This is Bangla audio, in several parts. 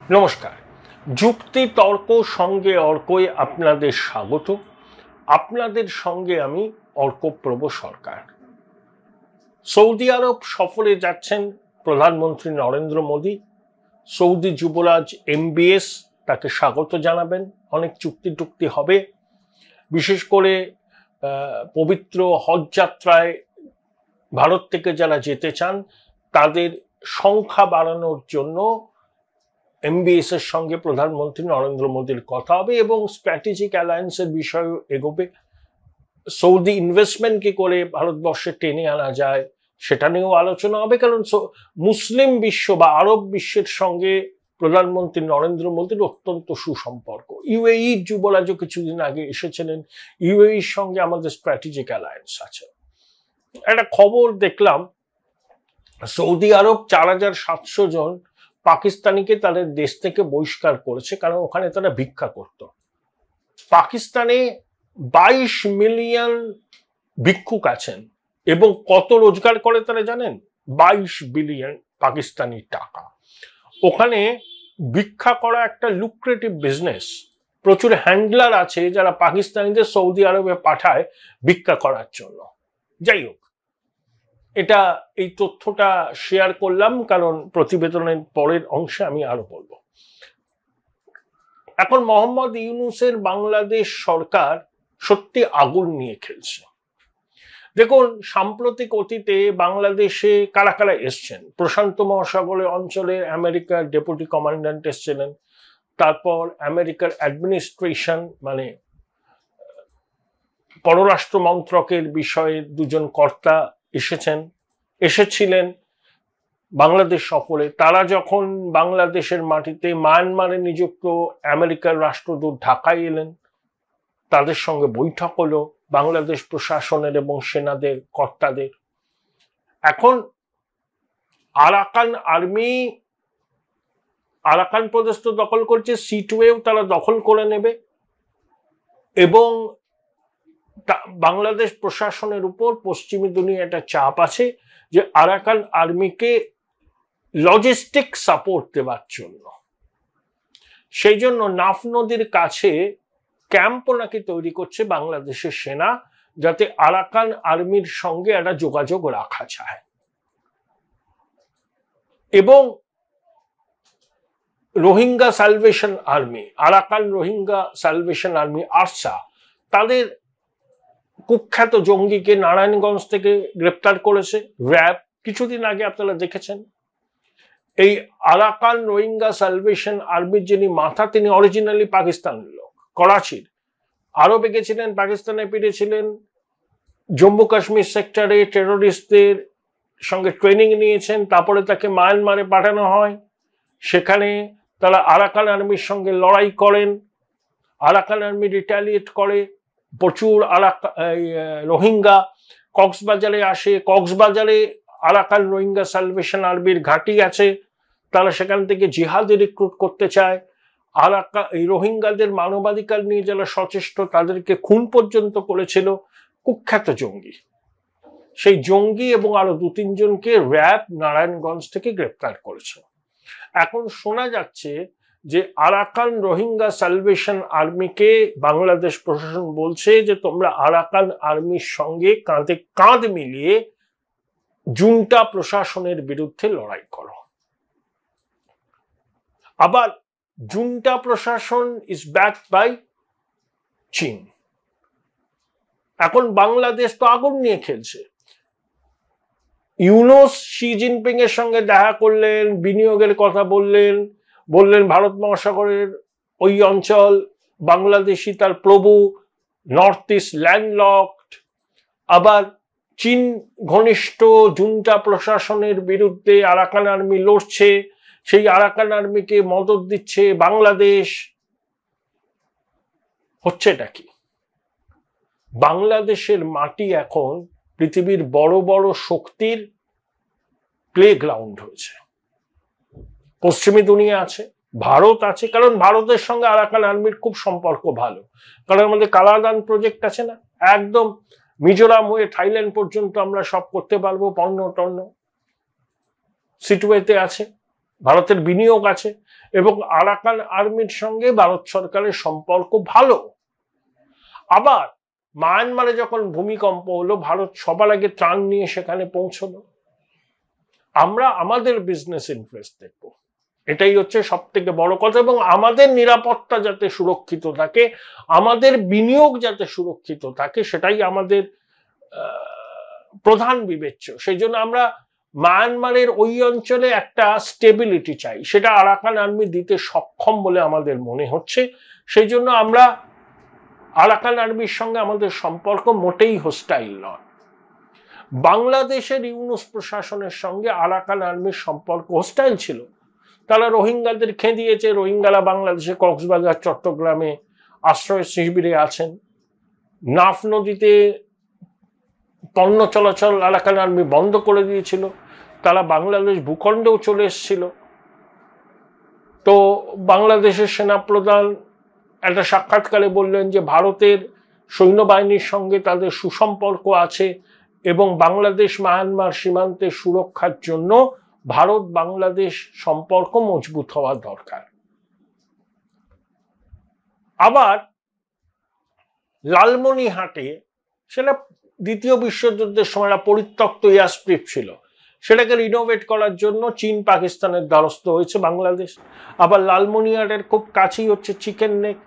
নমস্কার। যুক্তি তর্ক সঙ্গে অর্কই আপনাদের স্বাগত। আপনাদের সঙ্গে আমি অর্কপ্রভ সরকার। সৌদি আরব সফরে যাচ্ছেন প্রধানমন্ত্রী নরেন্দ্র মোদী। সৌদি যুবরাজ MBS তাকে স্বাগত জানাবেন। অনেক চুক্তি হবে, বিশেষ করে পবিত্র হজ যাত্রায় ভারত থেকে যারা যেতে চান তাদের সংখ্যা বাড়ানোর জন্য MBS এর সঙ্গে প্রধানমন্ত্রী নরেন্দ্র মোদীর কথা হবে এবং স্ট্র্যাটেজিক অ্যালায়েন্সের বিষয়ে এগোবে। সৌদি ইনভেস্টমেন্ট কি করে ভারতবর্ষে টেনে আনা যায় সেটা নিয়েও আলোচনা হবে, কারণ মুসলিম বিশ্ব বা আরব বিশ্বের সঙ্গে প্রধানমন্ত্রী নরেন্দ্র মোদীর অত্যন্ত সুসম্পর্ক। UAE যুবরাজও কিছুদিন আগে এসেছিলেন। UAEর সঙ্গে আমাদের স্ট্র্যাটেজিক অ্যালায়েন্স আছে। একটা খবর দেখলাম, সৌদি আরব 4700 জন পাকিস্তানিকে তাদের দেশ থেকে বহিষ্কার করেছে, কারণ ওখানে তারা ভিক্ষা করত। পাকিস্তানে 22 মিলিয়ন ভিক্ষুক আছেন এবং কত রোজগার করে তারা জানেন? 22 বিলিয়ন পাকিস্তানি টাকা। ওখানে ভিক্ষা করা একটা লুক্রেটিভ বিজনেস। প্রচুর হ্যান্ডলার আছে যারা পাকিস্তানিদের সৌদি আরবে পাঠায় ভিক্ষা করার জন্য। যাই হোক, এটা এই তথ্যটা শেয়ার করলাম কারণ প্রতিবেদনের পরের অংশে আমি আরো বলবো। এখন মোহাম্মদ ইউনূসের বাংলাদেশ সরকার সত্যি আগুন নিয়ে খেলছে। দেখুন, সাম্প্রতিক অতীতে বাংলাদেশে কারা কারা এসছেন। প্রশান্ত মহাসাগরের অঞ্চলের আমেরিকার ডেপুটি কমান্ড্যান্ট এসছিলেন, তারপর আমেরিকার অ্যাডমিনিস্ট্রেশন মানে পররাষ্ট্র মন্ত্রকের বিষয়ে দুজন কর্তা এসেছিলেন বাংলাদেশ সফরে। তারা যখন বাংলাদেশের মাটিতে মায়ানমারে নিযুক্ত আমেরিকার রাষ্ট্রদূত ঢাকায় এলেন, তাদের সঙ্গে বৈঠক হলো বাংলাদেশ প্রশাসনের এবং সেনাদের কর্তাদের। এখন আরাকান প্রদেশ তো দখল করছে, সিটওয়েও তারা দখল করে নেবে এবং বাংলাদেশ প্রশাসনের উপর পশ্চিমী দুনিয়া একটা চাপ আছে যে আরাকান আর্মিকে লজিস্টিক সাপোর্ট দেওয়ার জন্য। সেই জন্য নাফ নদীর কাছে ক্যাম্পও নাকি তৈরি করছে বাংলাদেশের সেনা, যাতে আরাকান আর্মির সঙ্গে একটা যোগাযোগ রাখা যায়। এবং Rohingya salvation army, Arakan Rohingya salvation army ARSA, তাদের কুখ্যাত জঙ্গিকে নারায়ণগঞ্জ থেকে গ্রেপ্তার করেছে র্যাব কিছুদিন আগে, আপনারা দেখেছেন। এই আরাকান রোহিঙ্গা সালভেশন আর্মির যিনি মাথা, তিনি অরিজিনালি পাকিস্তানের লোক, করাচির। আরবে গেছিলেন, পাকিস্তানে ফিরেছিলেন, জম্মু কাশ্মীর সেক্টরে টেরোরিস্টদের সঙ্গে ট্রেনিং নিয়েছেন, তারপরে তাকে মায়ানমারে পাঠানো হয়। সেখানে তারা আরাকান আর্মির সঙ্গে লড়াই করেন, আরাকান আর্মি রিটালিয়েট করে, প্রচুর রোহিঙ্গা কক্সবাজারে আসে। কক্সবাজারে আরাকান রোহিঙ্গা সালভেশন আর্মির ঘাঁটি আছে, তারা সেখান থেকে জিহাদি রিক্রুট করতে চায়। এই রোহিঙ্গাদের মানবাধিকার নিয়ে যারা সচেষ্ট তাদেরকে খুন পর্যন্ত করেছিল কুখ্যাত জঙ্গি। সেই জঙ্গি এবং আরো 2-3 জনকে র্যাব নারায়ণগঞ্জ থেকে গ্রেপ্তার করেছে। এখন শোনা যাচ্ছে যে আরাকান রোহিঙ্গা সালভেশন আর্মিকে বাংলাদেশ প্রশাসন বলছে যে তোমরা আরাকান আর্মির সঙ্গে কাঁধে কাঁধ মিলিয়ে জুন্টা প্রশাসনের বিরুদ্ধে লড়াই করো। আবার জুন্টা প্রশাসন ইজ ব্যাকড বাই চীন। এখন বাংলাদেশ তো আগুন নিয়ে খেলছে। ইউনূস শি জিনপিং এর সঙ্গে দেখা করলেন, বিনিয়োগের কথা বললেন ভারত মহাসাগরের ওই অঞ্চল বাংলাদেশি তার প্রভু, নর্থ ইস্ট ল্যান্ডলকড। আবার চীন ঘনিষ্ঠ জুন্টা প্রশাসনের বিরুদ্ধে আরাকান আর্মি লড়ছে, সেই আরাকান আর্মিকে মদদ দিচ্ছে বাংলাদেশ। হচ্ছেটা কি? বাংলাদেশের মাটি এখন পৃথিবীর বড় বড় শক্তির প্লে গ্রাউন্ড হয়েছে। পশ্চিমী দুনিয়া আছে, ভারত আছে, কারণ ভারতের সঙ্গে আরাকান আর্মির খুব সম্পর্ক ভালো, কারণ আমাদের কালাদান প্রজেক্ট আছে না, একদম মিজোরাম হয়ে থাইল্যান্ড পর্যন্ত আমরা সব করতে পারবো, পণ্য টন্য সিটওয়েতে আছে। ভারতের বিনিয়োগ আছে এবং আরাকান আর্মির সঙ্গে ভারত সরকারের সম্পর্ক ভালো। আবার মায়ানমারে যখন ভূমিকম্প হলো, ভারত সবার আগে ত্রাণ নিয়ে সেখানে পৌঁছলো। আমরা আমাদের বিজনেস ইন্টারেস্ট দেখব, এটাই হচ্ছে সব থেকে বড় কথা। এবং আমাদের নিরাপত্তা যাতে সুরক্ষিত থাকে, আমাদের বিনিয়োগ যাতে সুরক্ষিত থাকে, সেটাই আমাদের প্রধান বিবেচ্য। সেই জন্য আমরা মায়ানমারের ওই অঞ্চলে একটা স্টেবিলিটি চাই, সেটা আরাকান আর্মি দিতে সক্ষম বলে আমাদের মনে হচ্ছে। সেই জন্য আমরা আরাকান আর্মির সঙ্গে আমাদের সম্পর্ক মোটেই হোস্টাইল নয়। বাংলাদেশের ইউনুস প্রশাসনের সঙ্গে আরাকান আর্মির সম্পর্ক হোস্টাইল ছিল। তারা রোহিঙ্গাদের খেদিয়েছে, রোহিঙ্গারা বাংলাদেশে কক্সবাজার চট্টগ্রামে আশ্রয় শিবিরে আছেন। নাফ নদীতে পণ্য চলাচল আরাকান আর্মি বন্ধ করে দিয়েছিল, তারা বাংলাদেশ ভূখণ্ডেও চলে এসেছিল। তো বাংলাদেশের সেনাপ্রধান একটা সাক্ষাৎকারে বললেন যে ভারতের সৈন্যবাহিনীর সঙ্গে তাদের সুসম্পর্ক আছে এবং বাংলাদেশ মায়ানমার সীমান্তের সুরক্ষার জন্য ভারত বাংলাদেশ সম্পর্ক মজবুত হওয়া দরকার। আবার লালমনিরহাটে, সেটা দ্বিতীয় বিশ্বযুদ্ধের সময় পরিত্যক্ত এয়ারস্ট্রিপ ছিল, সেটাকে রিনোভেট করার জন্য চীন পাকিস্তানের দ্বারস্থ হয়েছে বাংলাদেশ। আবার লালমনিরহাটের খুব কাছেই হচ্ছে চিকেন নেক,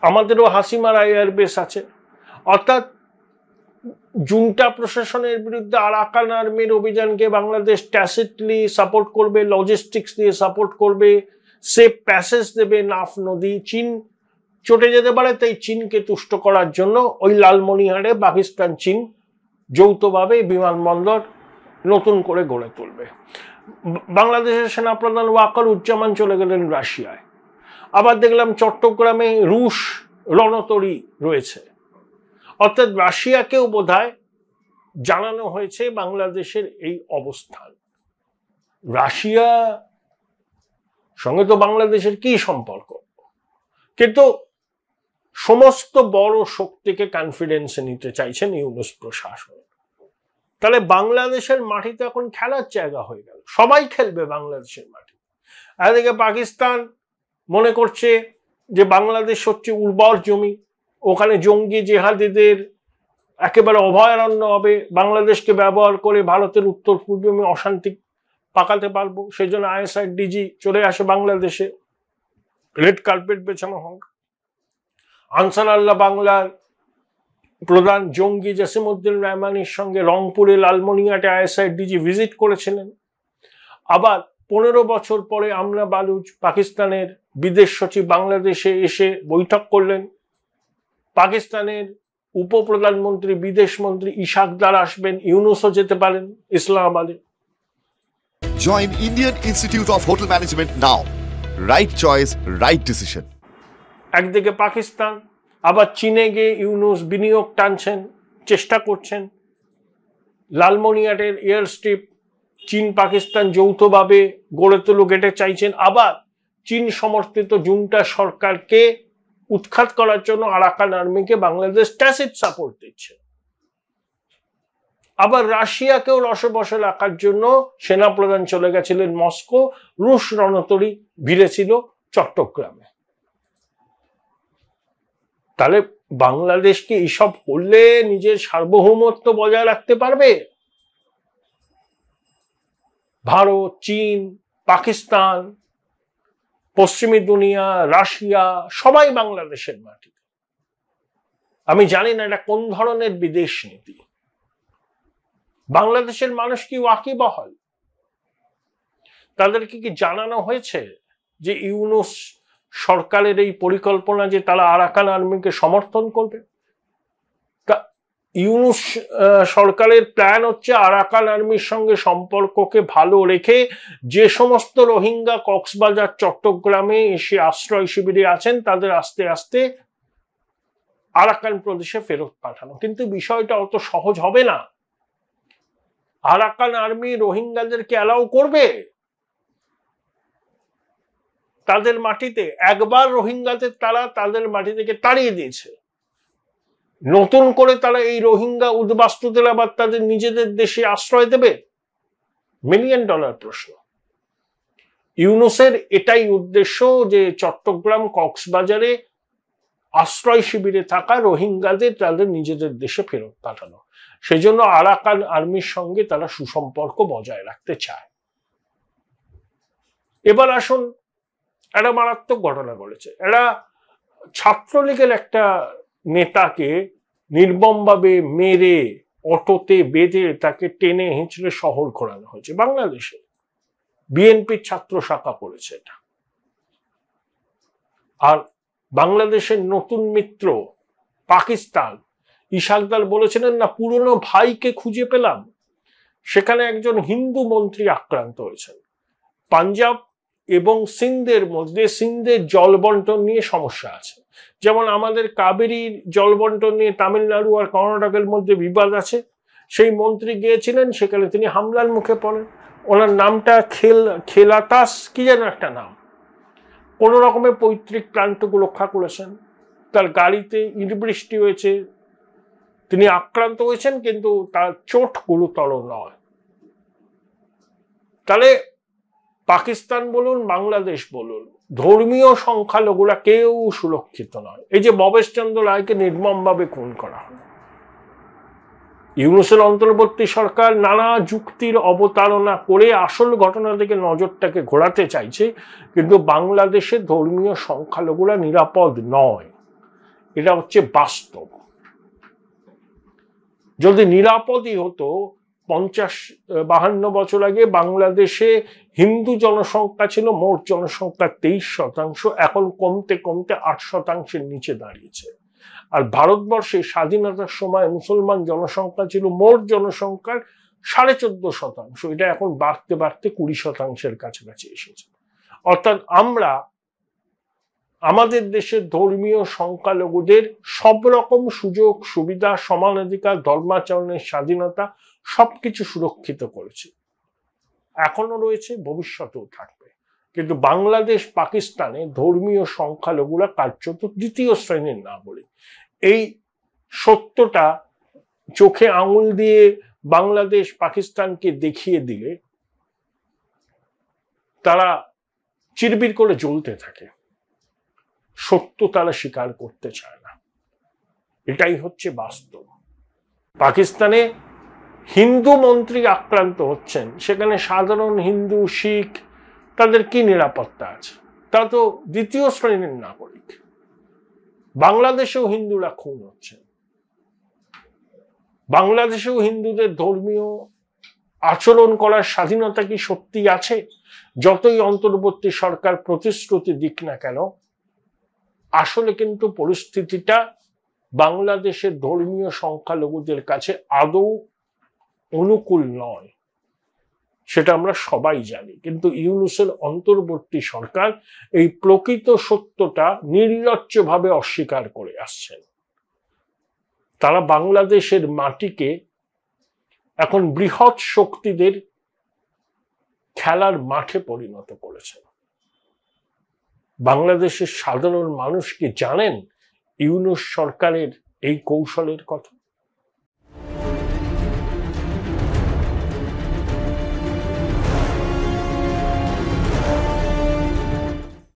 আমাদেরও হাসিমারা এয়ারবেস আছে। অর্থাৎ জুন্টা প্রশাসনের বিরুদ্ধে আরাকান আর্মির অভিযানকে বাংলাদেশ ট্যাসিটলি সাপোর্ট করবে, লজিস্টিক্স দিয়ে সাপোর্ট করবে, সেফ প্যাসেজ দেবে নাফ নদী। চীন চটে যেতে পারে, তাই চীনকে তুষ্ট করার জন্য ওই লালমনিরহাটে পাকিস্তান চীন যৌথভাবে বিমানবন্দর নতুন করে গড়ে তুলবে। বাংলাদেশের সেনাপ্রধান ওয়াকারুজ্জামান চলে গেলেন রাশিয়ায়। আবার দেখলাম চট্টগ্রামে রুশ রণতরী রয়েছে। অর্থাৎ রাশিয়াকেও বোধহয় জানানো হয়েছে বাংলাদেশের এই অবস্থান। রাশিয়া সঙ্গে তো বাংলাদেশের কি সম্পর্ক, কিন্তু সমস্ত বড় শক্তিকে কনফিডেন্সে নিতে চাইছেন ইউনুস প্রশাসন। তাহলে বাংলাদেশের মাটিতে এখন খেলার জায়গা হয়ে গেল, সবাই খেলবে বাংলাদেশের মাটি। এদিকে পাকিস্তান মনে করছে যে বাংলাদেশ হচ্ছে উর্বর জমি, ওখানে জঙ্গি জেহাদিদের একেবারে অভয়ারণ্য হবে, বাংলাদেশকে ব্যবহার করে ভারতের উত্তর পূর্বে আমি অশান্তি পাকাতে পারবো। সেই জন্য ISI ডিজি চলে আসে বাংলাদেশে, রেড কার্পেট বেছানো হোক। আনসার আল্লাহ বাংলার প্রধান জঙ্গি জসিমউদ্দিন রহমানের সঙ্গে রংপুরে লালমনিরহাটে ISI ডিজি ভিজিট করেছিলেন। আবার 15 বছর পরে আমনা বালুচ পাকিস্তানের বিদেশ সচিব বাংলাদেশে এসে বৈঠক করলেন। পাকিস্তানের উপপ্রধানমন্ত্রী বিদেশ মন্ত্রী ইশাক দার আসবেন, ইউনুসও যেতে পারেন ইসলামাবাদে। Join Indian Institute of Hotel Management now. Right choice, right decision. একদিকে পাকিস্তান, আবার চীনে গিয়ে ইউনুস বিনিয়োগ টানছেন, চেষ্টা করছেন। লালমনিরহাটের এয়ার স্ট্রিপ চীন পাকিস্তান যৌথভাবে গড়ে তুলুক এটা চাইছেন। আবার চীন সমর্থিত জুন্টা সরকারকে উৎখাত করার জন্য আরাকান আর্মিকে বাংলাদেশ ট্যাসিট সাপোর্ট দিচ্ছে। আবার রাশিয়াকেও রসে বসে রাখার জন্য সেনাপ্রধান চলে গেছিলেন মস্কো, রুশ রণতরী ভিড়েছিল চট্টগ্রামে। তাহলে বাংলাদেশকে এইসব করলে নিজের সার্বভৌমত্ব বজায় রাখতে পারবে? ভারত, চীন, পাকিস্তান, পশ্চিমী দুনিয়া, রাশিয়া সবাই বাংলাদেশের মাটি। আমি জানি না এটা কোন ধরনের বিদেশ নীতি। বাংলাদেশের মানুষ কি ওয়াকিবহাল? তাদেরকে কি জানানো হয়েছে যে ইউনুস সরকারের এই পরিকল্পনা যে তারা আরাকান আর্মিকে সমর্থন করবে? ইউনুস সরকারের প্ল্যান হচ্ছে আরাকান আর্মির সঙ্গে সম্পর্ককে ভালো রেখে যে সমস্ত রোহিঙ্গা কক্সবাজার চট্টগ্রামে এসে আশ্রয় শিবিরে আছেন তাদের আস্তে আস্তে আরাকান প্রদেশে ফেরত পাঠানো। কিন্তু বিষয়টা অত সহজ হবে না। আরাকান আর্মি রোহিঙ্গাদেরকে অ্যালাউ করবে তাদের মাটিতে? একবার রোহিঙ্গাদের তারা তাদের মাটি থেকে তাড়িয়ে দিয়েছে, নতুন করে তারা এই রোহিঙ্গা উদ্বাস্তুদের আবার তাদের নিজেদের দেশে আশ্রয় দেবে? $1 মিলিয়ন প্রশ্ন। ইউনূসের এটাই উদ্দেশ্য যে চট্টগ্রাম কক্সবাজারে আশ্রয় শিবিরে থাকা রোহিঙ্গাদের তাদের নিজেদের দেশে ফেরত পাঠানো। সেই জন্য আরাকান আর্মির সঙ্গে তারা সুসম্পর্ক বজায় রাখতে চায়। এবার আসুন, একটা মারাত্মক ঘটনা ঘটেছে। এরা ছাত্রলীগের একটা নেতাকে নির্মমভাবে মেরে অটোতে বেঁধে তাকে টেনে হিঁচড়ে শহর ঘোরানো হয়েছে বাংলাদেশে। বিএনপির ছাত্র শাখা করেছে এটা। আর বাংলাদেশের নতুন মিত্র পাকিস্তান, ইশাকদার বলেছিলেন না পুরনো ভাইকে খুঁজে পেলাম, সেখানে একজন হিন্দু মন্ত্রী আক্রান্ত হয়েছেন। পাঞ্জাব এবং সিন্ধের মধ্যে সিন্ধের জল বন্টন নিয়ে সমস্যা আছে, যেমন আমাদের কাবেরীর জল বন্টন নিয়ে তামিলনাড়ু আর কর্ণাটকের মধ্যে বিবাদ আছে। সেই মন্ত্রী গিয়েছিলেন, সেখানে তিনি হামলার মুখে পড়েন। ওনার নামটা খেলাতাস কি যেন একটা নাম। কোন রকমের পৈতৃক প্রান্তকে রক্ষা করেছেন। তার গাড়িতে ইট বৃষ্টি হয়েছে, তিনি আক্রান্ত হয়েছেন, কিন্তু তার চোট গুরুতর নয়। তাহলে পাকিস্তান বলুন, বাংলাদেশ বলুন, ধর্মীয় সংখ্যালঘুরা কেউ সুরক্ষিত নয়। এই যে ভবেশ চন্দ্র রায়কে নির্মমভাবে খুন করা হয়, ইউনূসের অন্তর্বর্তী সরকার নানা যুক্তির অবতারণা করে আসল ঘটনা থেকে নজরটাকে ঘোরাতে চাইছে, কিন্তু বাংলাদেশে ধর্মীয় সংখ্যালঘুরা নিরাপদ নয়, এটা হচ্ছে বাস্তব। যদি নিরাপদই হতো, 50-52 বছর আগে বাংলাদেশে হিন্দু জনসংখ্যা ছিল মোট জনসংখ্যার 23%, এখন কমতে কমতে 8%-এর নিচে দাঁড়িয়েছে। আর ভারতবর্ষে স্বাধীনতার সময় মুসলমান জনসংখ্যা ছিল মোট জনসংখ্যার 14.5%, এটা এখন বাড়তে বাড়তে 20%-এর কাছাকাছি এসেছে। অর্থাৎ আমরা আমাদের দেশের ধর্মীয় সংখ্যালঘুদের সব রকম সুযোগ সুবিধা, সমানাধিকার, ধর্মাচরণের স্বাধীনতা সবকিছু সুরক্ষিত করেছি, এখনো রয়েছে, ভবিষ্যতেও থাকবে। কিন্তু বাংলাদেশ পাকিস্তানে ধর্মীয় সংখ্যালঘুরা কার্যত দ্বিতীয় শ্রেণীর নাগরিক। এই সত্যটা চোখে আঙুল দিয়ে বাংলাদেশ পাকিস্তানকে দেখিয়ে দিলে তারা চিরবির করে জ্বলতে থাকে, সত্য তারা স্বীকার করতে চায় না। এটাই হচ্ছে বাস্তব। পাকিস্তানে হিন্দু মন্ত্রী আক্রান্ত হচ্ছেন, সেখানে সাধারণ হিন্দু শিখ তাদের কি নিরাপত্তা আছে? তা তো দ্বিতীয় শ্রেণীর নাগরিক। বাংলাদেশেও হিন্দুরা খুন হচ্ছে, বাংলাদেশেও হিন্দুদের ধর্মীয় আচরণ করার স্বাধীনতা কি সত্যি আছে? যতই অন্তর্বর্তী সরকার প্রতিশ্রুতি দিক না কেন, আসলে কিন্তু পরিস্থিতিটা বাংলাদেশের ধর্মীয় সংখ্যালঘুদের কাছে আদৌ অনুকূল নয়, সেটা আমরা সবাই জানি। কিন্তু ইউনূসের অন্তর্বর্তী সরকার এই প্রকৃত সত্যটা নির্লজ্জভাবে অস্বীকার করে আসছেন। তারা বাংলাদেশের মাটিকে এখন বৃহৎ শক্তিদের খেলার মাঠে পরিণত করেছেন। বাংলাদেশের সাধারণ মানুষ কি জানেন ইউনূস সরকারের এই কৌশলের কথা?